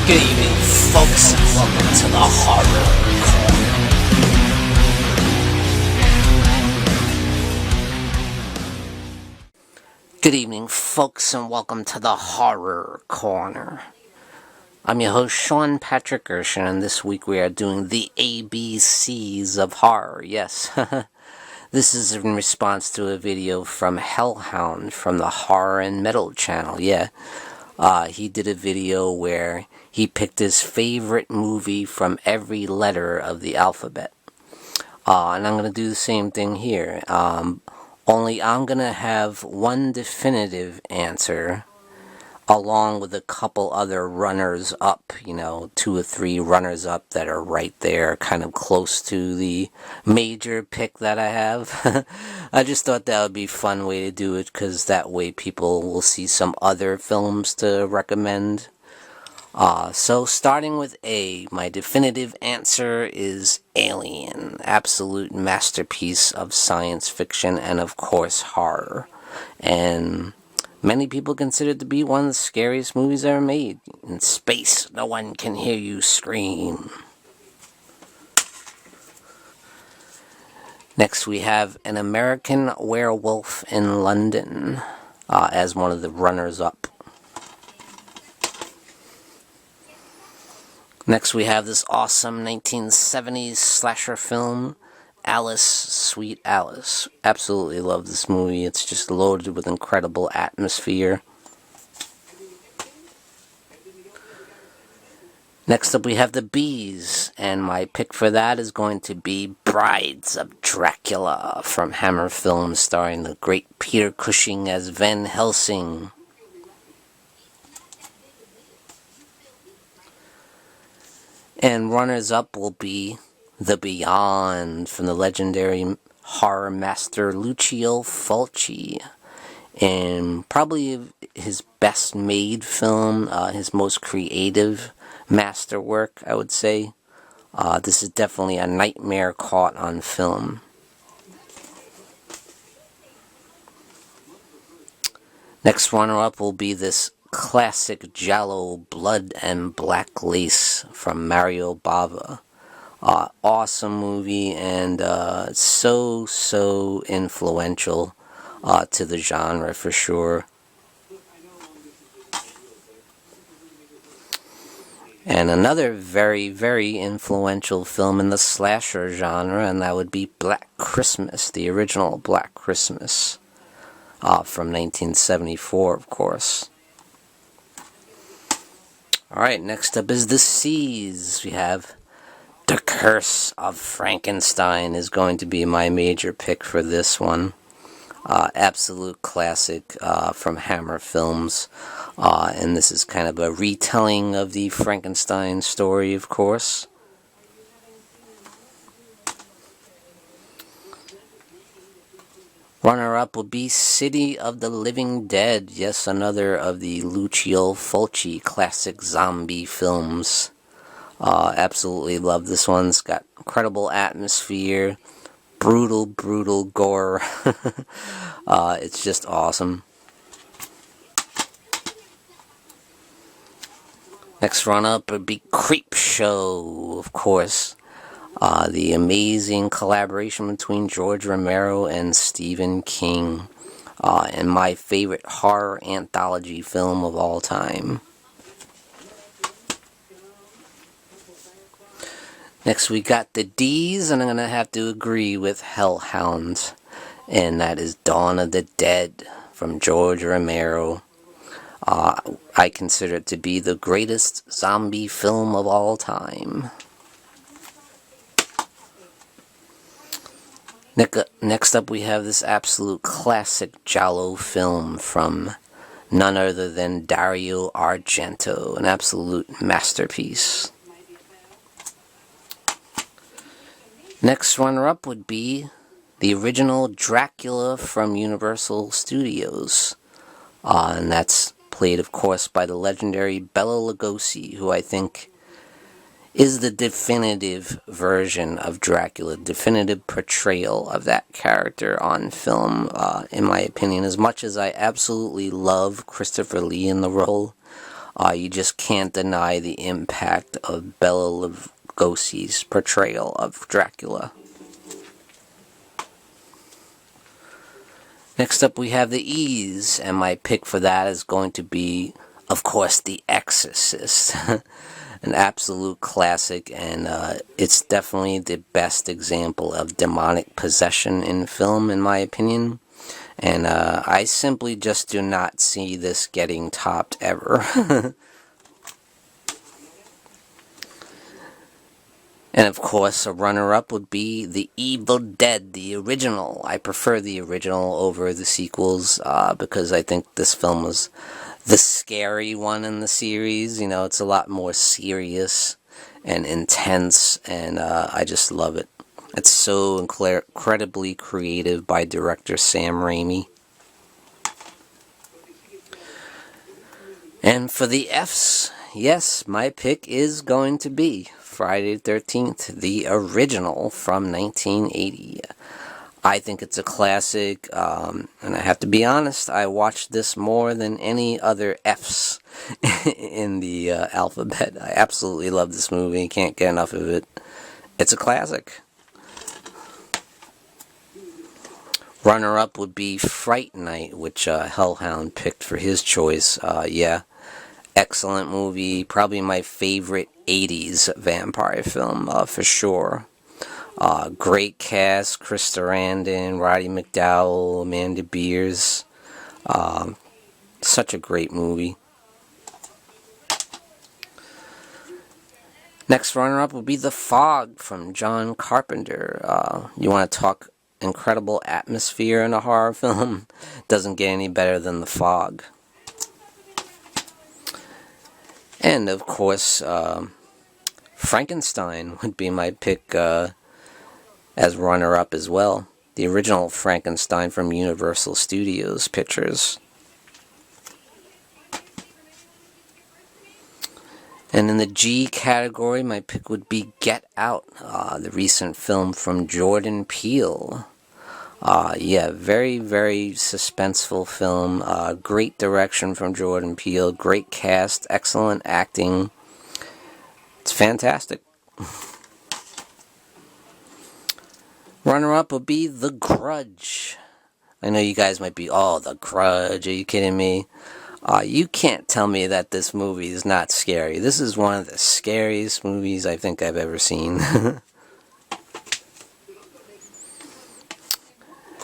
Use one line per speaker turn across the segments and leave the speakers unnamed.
Good evening, folks, and welcome to the Horror Corner. Good evening, folks, and welcome to the Horror Corner. I'm your host, Sean Patrick Erschen, and this week we are doing the ABCs of horror. Yes, this is in response to a video from Hellhound from the Horror and Metal channel. Yeah, he did a video where he picked his favorite movie from every letter of the alphabet. And I'm going to do the same thing here. Only I'm going to have one definitive answer along with a couple other runners-up, 2 or 3 runners-up that are right there, kind of close to the major pick that I have. I just thought that would be a fun way to do it, because that way people will see some other films to recommend. So starting with A, my definitive answer is Alien. Absolute masterpiece of science fiction and, of course, horror. And many people consider it to be one of the scariest movies ever made. In space, no one can hear you scream. Next, we have An American Werewolf in London as one of the runners-up. Next, we have this awesome 1970s slasher film, Alice, Sweet Alice. Absolutely love this movie. It's just loaded with incredible atmosphere. Next up, we have the Bees, and my pick for that is going to be Brides of Dracula from Hammer Films, starring the great Peter Cushing as Van Helsing. And runners-up will be The Beyond from the legendary horror master Lucio Fulci. And probably his best-made film, his most creative masterwork, I would say. This is definitely a nightmare caught on film. Next runner-up will be this classic giallo Blood and Black Lace from Mario Bava. Awesome movie, and so influential to the genre for sure. And another very influential film in the slasher genre, and that would be Black Christmas, the original Black Christmas from 1974, of course. Alright, next up is The Seas. We have The Curse of Frankenstein is going to be my major pick for this one. Absolute classic from Hammer Films. And this is kind of a retelling of the Frankenstein story, of course. Runner-up would be City of the Living Dead. Yes, another of the Lucio Fulci classic zombie films. Absolutely love this one. It's got incredible atmosphere, brutal gore. It's just awesome. Next run-up would be Creepshow, of course. The amazing collaboration between George Romero and Stephen King. And my favorite horror anthology film of all time. Next we got the D's, and I'm going to have to agree with Hellhound. And that is Dawn of the Dead from George Romero. I consider it to be the greatest zombie film of all time. Next up we have this absolute classic giallo film from none other than Dario Argento, an absolute masterpiece. Next runner-up would be the original Dracula from Universal Studios. And that's played, of course, by the legendary Bela Lugosi, who I think is the definitive version of Dracula, definitive portrayal of that character on film, in my opinion. As much as I absolutely love Christopher Lee in the role, You just can't deny the impact of Bela Lugosi's portrayal of Dracula. Next up we have The Ease, and my pick for that is going to be, of course, The Exorcist. An absolute classic, and it's definitely the best example of demonic possession in film, in my opinion. And I simply just do not see this getting topped ever. And of course, a runner-up would be The Evil Dead, the original. I prefer the original over the sequels because I think this film was the scary one in the series. You know, it's a lot more serious and intense, and I just love it. It's so incredibly creative by director Sam Raimi. And for the Fs, yes, my pick is going to be Friday the 13th, the original from 1980. I think it's a classic, and I have to be honest, I watched this more than any other Fs in the alphabet. I absolutely love this movie, can't get enough of it. It's a classic. Runner-up would be Fright Night, which Hellhound picked for his choice. Yeah, excellent movie, probably my favorite 80s vampire film, for sure. Great cast, Chris Sarandon, Roddy McDowall, Amanda Beers. Such a great movie. Next runner-up will be The Fog from John Carpenter. You want to talk incredible atmosphere in a horror film? Doesn't get any better than The Fog. And of course, Frankenstein would be my pick as runner-up as well. The original Frankenstein from Universal Studios Pictures. And in the G category, my pick would be Get Out, the recent film from Jordan Peele. Yeah, very, very suspenseful film. Great direction from Jordan Peele. Great cast. Excellent acting. It's fantastic. Runner-up would be The Grudge. I know you guys might be, oh, The Grudge, are you kidding me? You can't tell me that this movie is not scary. This is one of the scariest movies I think I've ever seen.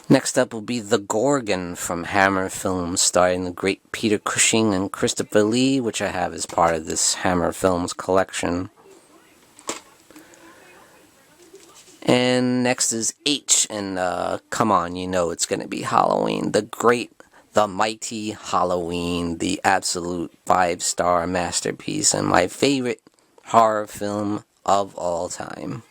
Next up will be The Gorgon from Hammer Films, starring the great Peter Cushing and Christopher Lee, which I have as part of this Hammer Films collection. And next is H, and come on, you know it's going to be Halloween. The mighty Halloween, the absolute 5-star masterpiece, and my favorite horror film of all time.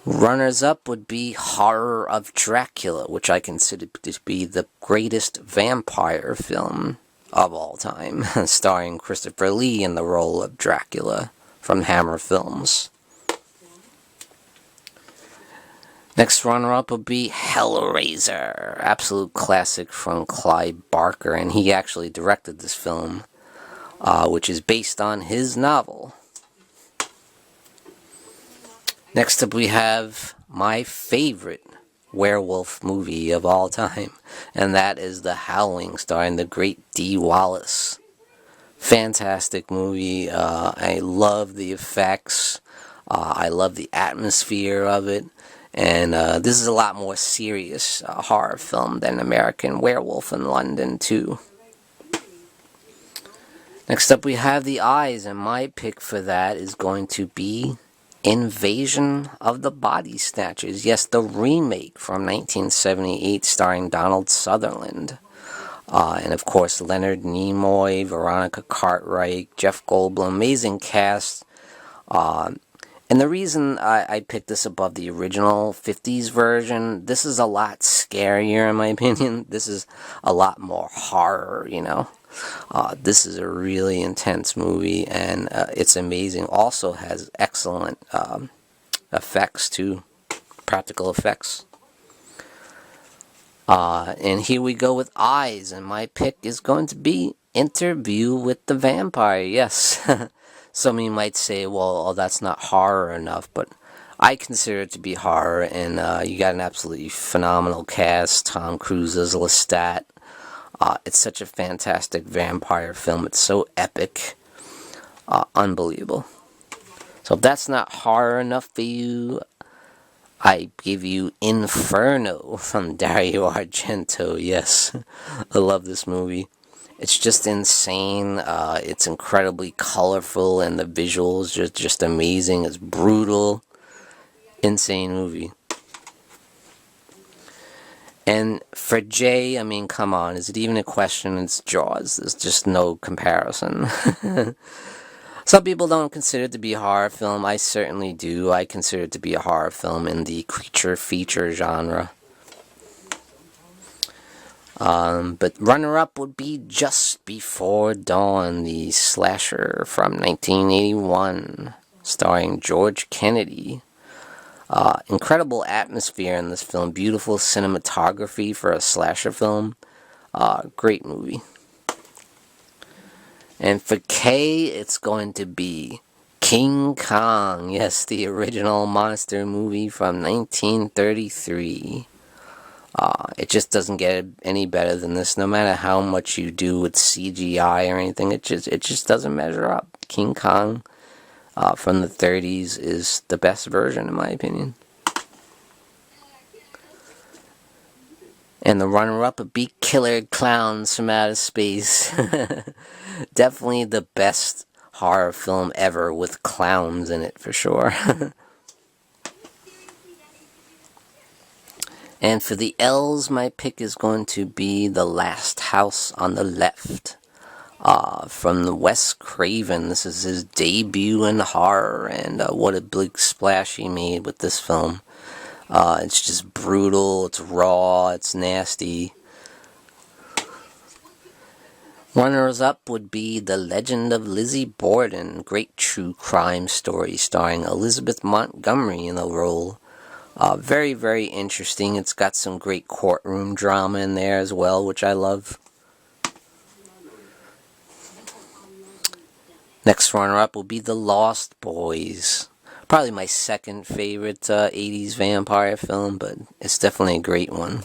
Runners-up would be Horror of Dracula, which I consider to be the greatest vampire film of all time, starring Christopher Lee in the role of Dracula from Hammer Films. Next runner-up would be Hellraiser, absolute classic from Clive Barker, and he actually directed this film, which is based on his novel. Next up we have my favorite werewolf movie of all time, and that is The Howling, starring the great Dee Wallace. Fantastic movie. I love the effects. I love the atmosphere of it. And this is a lot more serious horror film than American Werewolf in London, too. Next up we have The Eyes, and my pick for that is going to be Invasion of the Body Snatchers. Yes, the remake from 1978 starring Donald Sutherland. And of course Leonard Nimoy, Veronica Cartwright, Jeff Goldblum. Amazing cast. And the reason I picked this above the original 50s version, this is a lot scarier in my opinion. This is a lot more horror, you know. This is a really intense movie, and it's amazing. Also has excellent effects too, practical effects. And here we go with Eyes, and my pick is going to be Interview with the Vampire, yes. Some of you might say, well, oh, that's not horror enough, but I consider it to be horror, and you got an absolutely phenomenal cast. Tom Cruise as Lestat. It's such a fantastic vampire film. It's so epic. Unbelievable. So if that's not horror enough for you, I give you Inferno from Dario Argento. Yes, I love this movie. It's just insane. It's incredibly colorful, and the visuals just amazing. It's brutal, insane movie. And for Jay, I mean, come on, is it even a question? It's Jaws. There's just no comparison. Some people don't consider it to be a horror film. I certainly do. I consider it to be a horror film in the creature feature genre. But runner-up would be Just Before Dawn, the slasher from 1981, starring George Kennedy. Incredible atmosphere in this film. Beautiful cinematography for a slasher film. Great movie. And for K, it's going to be King Kong. Yes, the original monster movie from 1933. It just doesn't get any better than this. No matter how much you do with CGI or anything, it just doesn't measure up. King Kong from the 30s is the best version, in my opinion. And the runner-up would be Killer Clowns from Outer Space. Definitely the best horror film ever with clowns in it, for sure. And for the L's, my pick is going to be The Last House on the Left. From the Wes Craven. This is his debut in horror, and what a big splash he made with this film. It's just brutal, it's raw, it's nasty. Runners up would be The Legend of Lizzie Borden, great true crime story starring Elizabeth Montgomery in the role. Very, very interesting. It's got some great courtroom drama in there as well, which I love. Next runner-up will be The Lost Boys. Probably my second favorite 80s vampire film, but it's definitely a great one.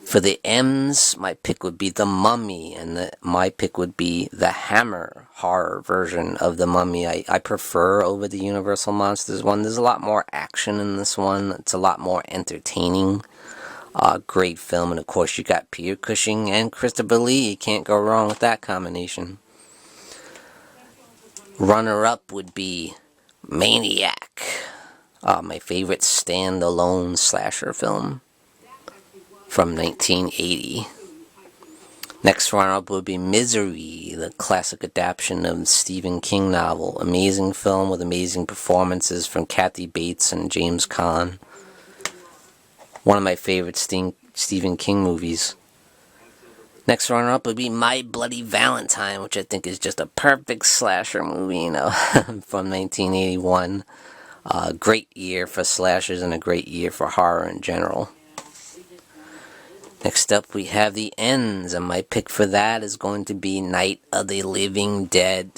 For the M's, my pick would be The Mummy, and my pick would be the Hammer horror version of The Mummy. I prefer over the Universal Monsters one. There's a lot more action in this one. It's a lot more entertaining. Great film, and of course you got Peter Cushing and Christopher Lee. You can't go wrong with that combination. Runner-up would be Maniac, my favorite standalone slasher film from 1980. Next runner-up would be Misery, the classic adaptation of the Stephen King novel. Amazing film with amazing performances from Kathy Bates and James Caan. One of my favorite Stephen King movies. Next runner-up would be My Bloody Valentine, which I think is just a perfect slasher movie, you know, from 1981. Great year for slashers and a great year for horror in general. Next up, we have the Ends, and my pick for that is going to be Night of the Living Dead.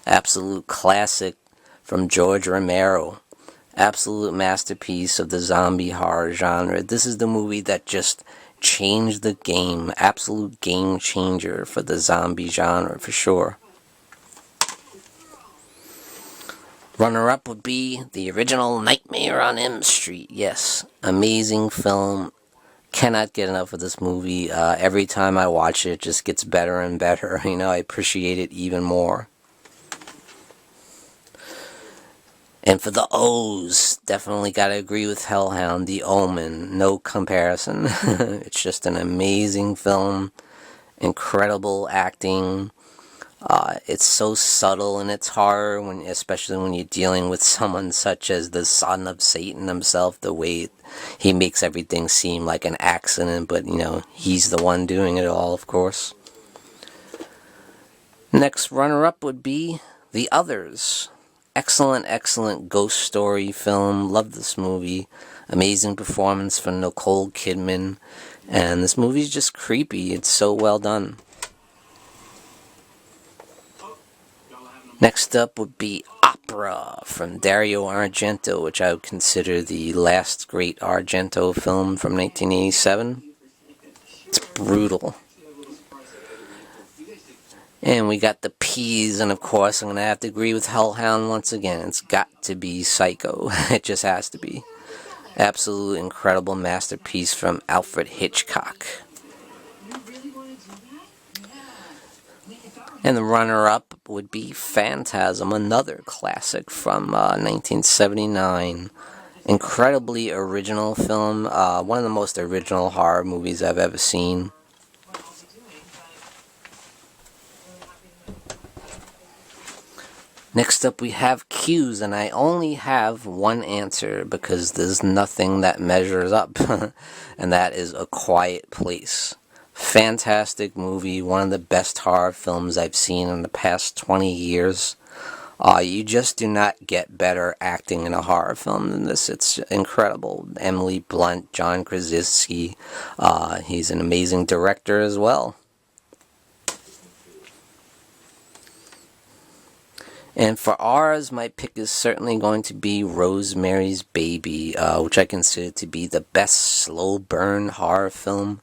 Absolute classic from George Romero. Absolute masterpiece of the zombie horror genre. This is the movie that just changed the game. Absolute game changer for the zombie genre, for sure. Runner-up would be the original Nightmare on Elm Street. Yes, amazing film. Cannot get enough of this movie. Every time I watch it, it just gets better and better. You know, I appreciate it even more. And for the O's, definitely got to agree with Hellhound, The Omen, no comparison. It's just an amazing film, incredible acting. It's so subtle in its horror, especially when you're dealing with someone such as the son of Satan himself, the way he makes everything seem like an accident, but, you know, he's the one doing it all, of course. Next runner-up would be The Others. excellent, excellent ghost story film. Love this movie. Amazing performance from Nicole Kidman. And this movie's just creepy. It's so well done. Next up would be Opera from Dario Argento, which I would consider the last great Argento film from 1987. It's brutal. And we got the P's, and of course I'm going to have to agree with Hellhound once again. It's got to be Psycho. It just has to be. Absolute incredible masterpiece from Alfred Hitchcock. And the runner-up would be Phantasm, another classic from 1979. Incredibly original film. One of the most original horror movies I've ever seen. Next up we have Q's, and I only have one answer because there's nothing that measures up. And that is A Quiet Place. Fantastic movie, one of the best horror films I've seen in the past 20 years. You just do not get better acting in a horror film than this. It's incredible. Emily Blunt, John Krasinski, he's an amazing director as well. And for ours, my pick is certainly going to be Rosemary's Baby, which I consider to be the best slow burn horror film.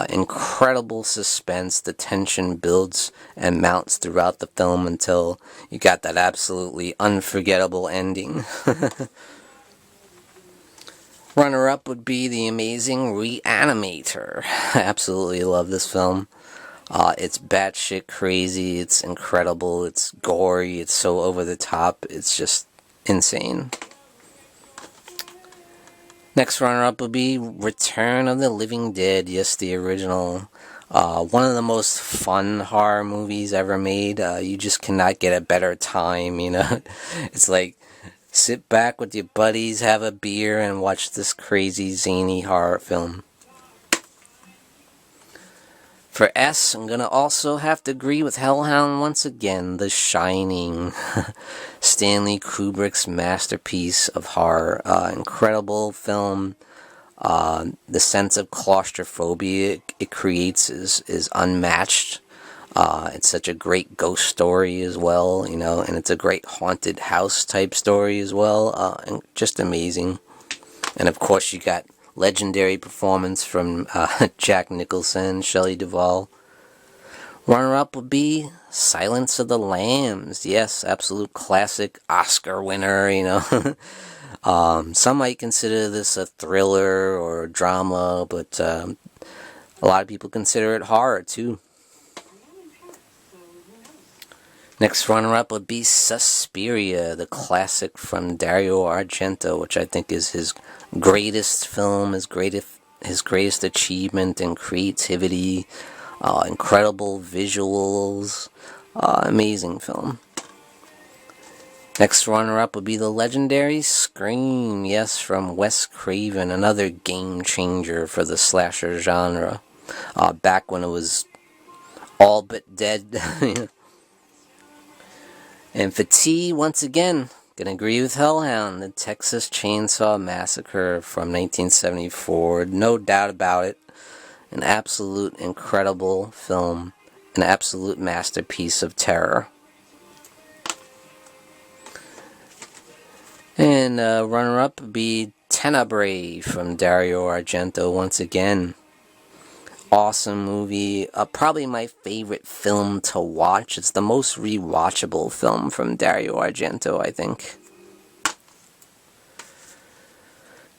Incredible suspense. The tension builds and mounts throughout the film until you got that absolutely unforgettable ending. Runner-up would be the amazing Reanimator. I absolutely love this film. It's batshit crazy, it's incredible, it's gory, it's so over the top, it's just insane. Next runner-up would be Return of the Living Dead. Yes, the original. One of the most fun horror movies ever made. You just cannot get a better time, you know. It's like, sit back with your buddies, have a beer, and watch this crazy, zany horror film. For S, I'm going to also have to agree with Hellhound once again. The Shining. Stanley Kubrick's masterpiece of horror. Incredible film. The sense of claustrophobia it creates is unmatched. It's such a great ghost story as well, you know, and it's a great haunted house type story as well. And just amazing. And of course you got legendary performance from Jack Nicholson, Shelley Duvall. Runner-up would be Silence of the Lambs. Yes, absolute classic, Oscar winner, you know. Some might consider this a thriller or a drama, but a lot of people consider it horror too. Next runner-up would be Suspiria, the classic from Dario Argento, which I think is his greatest film, his greatest achievement in creativity, incredible visuals, amazing film. Next runner-up would be the legendary Scream, yes, from Wes Craven, another game changer for the slasher genre, back when it was all but dead. And for T, once again, gonna agree with Hellhound, the Texas Chainsaw Massacre from 1974. No doubt about it. An absolute incredible film. An absolute masterpiece of terror. And runner-up would be Tenebria from Dario Argento once again. Awesome movie. Probably my favorite film to watch. It's the most rewatchable film from Dario Argento, I think.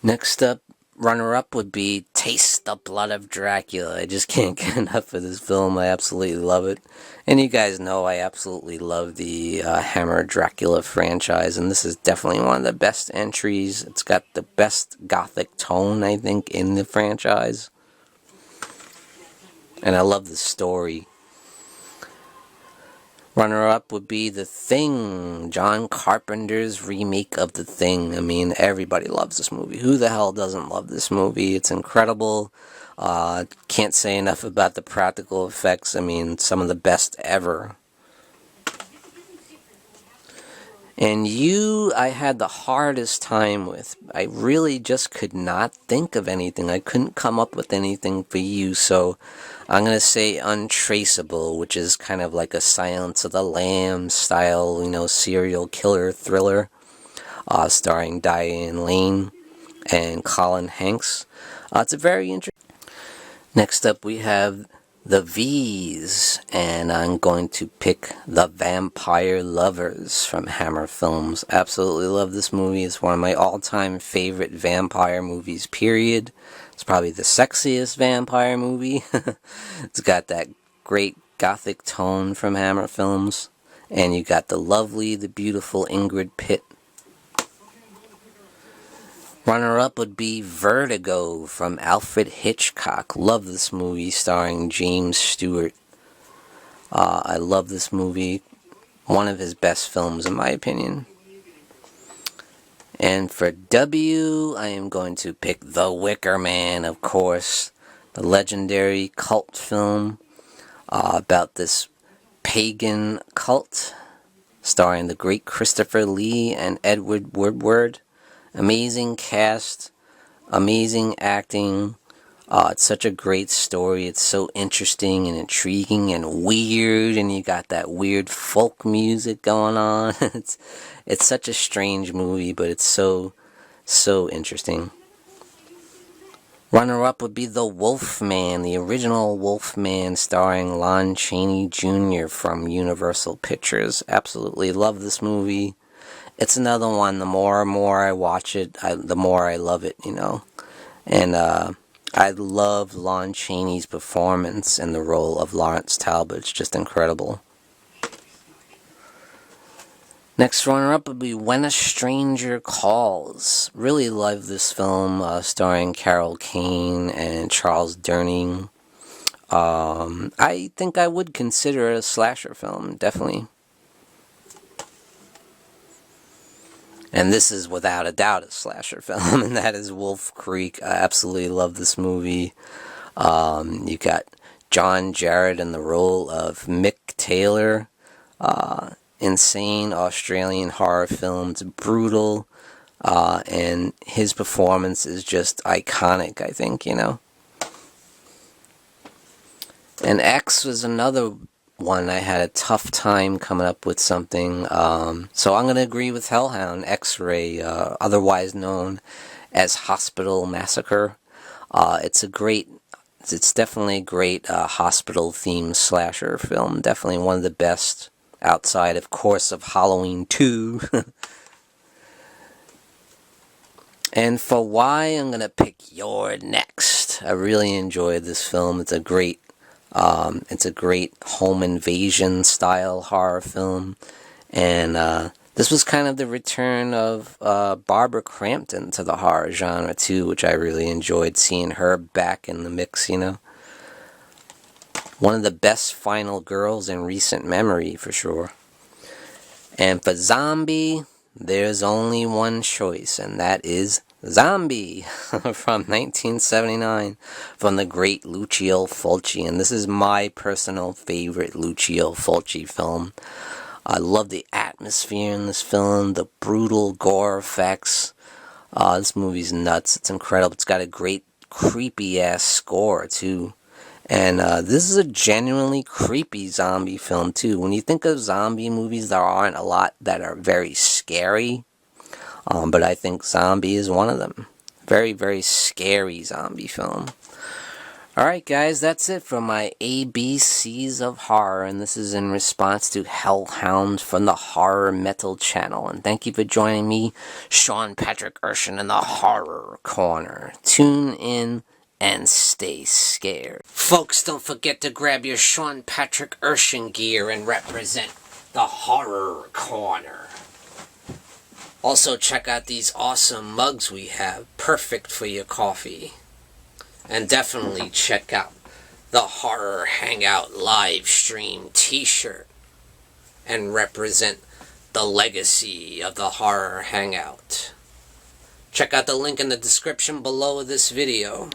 Next up, runner-up would be Taste the Blood of Dracula. I just can't get enough of this film. I absolutely love it. And you guys know I absolutely love the Hammer Dracula franchise, and this is definitely one of the best entries. It's got the best gothic tone, I think, in the franchise. And I love the story. Runner-up would be The Thing, John Carpenter's remake of The Thing. I mean, everybody loves this movie. Who the hell doesn't love this movie? It's incredible. Can't say enough about the practical effects. I mean, some of the best ever. And you, I had the hardest time with. I really just could not think of anything. I couldn't come up with anything for you, so I'm going to say Untraceable, which is kind of like a Silence of the Lambs style, you know, serial killer thriller, starring Diane Lane and Colin Hanks. It's a very interesting. Next up we have the V's, and I'm going to pick The Vampire Lovers from Hammer Films. Absolutely love this movie. It's one of my all-time favorite vampire movies, period. It's probably the sexiest vampire movie. It's got that great gothic tone from Hammer Films, and you got the lovely, the beautiful Ingrid Pitt. Runner-up would be Vertigo from Alfred Hitchcock. Love this movie starring James Stewart. I love this movie. One of his best films in my opinion. And for W, I am going to pick The Wicker Man, of course. The legendary cult film about this pagan cult starring the great Christopher Lee and Edward Woodward. Amazing cast, amazing acting. It's such a great story. It's so interesting and intriguing and weird, and you got that weird folk music going on. It's such a strange movie, but it's so interesting. Runner-up would be The Wolfman, the original Wolfman starring Lon Chaney Jr. from Universal Pictures. Absolutely love this movie. It's another one, the more and more I watch it, the more I love it, you know. And I love Lon Chaney's performance in the role of Lawrence Talbot. It's just incredible. Next runner-up would be When a Stranger Calls. Really love this film, starring Carol Kane and Charles Durning. I think I would consider it a slasher film, definitely. And this is without a doubt a slasher film, and that is Wolf Creek. I absolutely love this movie. You got John Jarratt in the role of Mick Taylor. Insane Australian horror film. It's brutal, and his performance is just iconic, I think, you know. And X was another one I had a tough time coming up with something, so I'm going to agree with Hellhound, Xray, otherwise known as Hospital Massacre. It's definitely a great hospital-themed slasher film, definitely one of the best, outside, of course, of Halloween 2. And for Y, I'm going to pick You're Next. I really enjoyed this film. It's a great home invasion style horror film, and this was kind of the return of Barbara Crampton to the horror genre too, which I really enjoyed seeing her back in the mix, you know. One of the best final girls in recent memory, for sure. And for Zombie, there's only one choice, and that is Zombie from 1979 from the great Lucio Fulci. And this is my personal favorite Lucio Fulci film. I love the atmosphere in this film, the brutal gore effects. This movie's nuts. It's incredible. It's got a great creepy-ass score, too. And this is a genuinely creepy zombie film, too. When you think of zombie movies, there aren't a lot that are very scary. But I think Zombie is one of them. Very, very scary zombie film. Alright guys, that's it for my ABCs of horror, and this is in response to Hellhound from the Horror Metal channel. And thank you for joining me, Sean Patrick Erschen, in the Horror Corner. Tune in and stay scared. Folks, don't forget to grab your Sean Patrick Erschen gear and represent the Horror Corner. Also, check out these awesome mugs we have, perfect for your coffee. And definitely check out the Horror Hangout live stream t-shirt and represent the legacy of the Horror Hangout. Check out the link in the description below this video.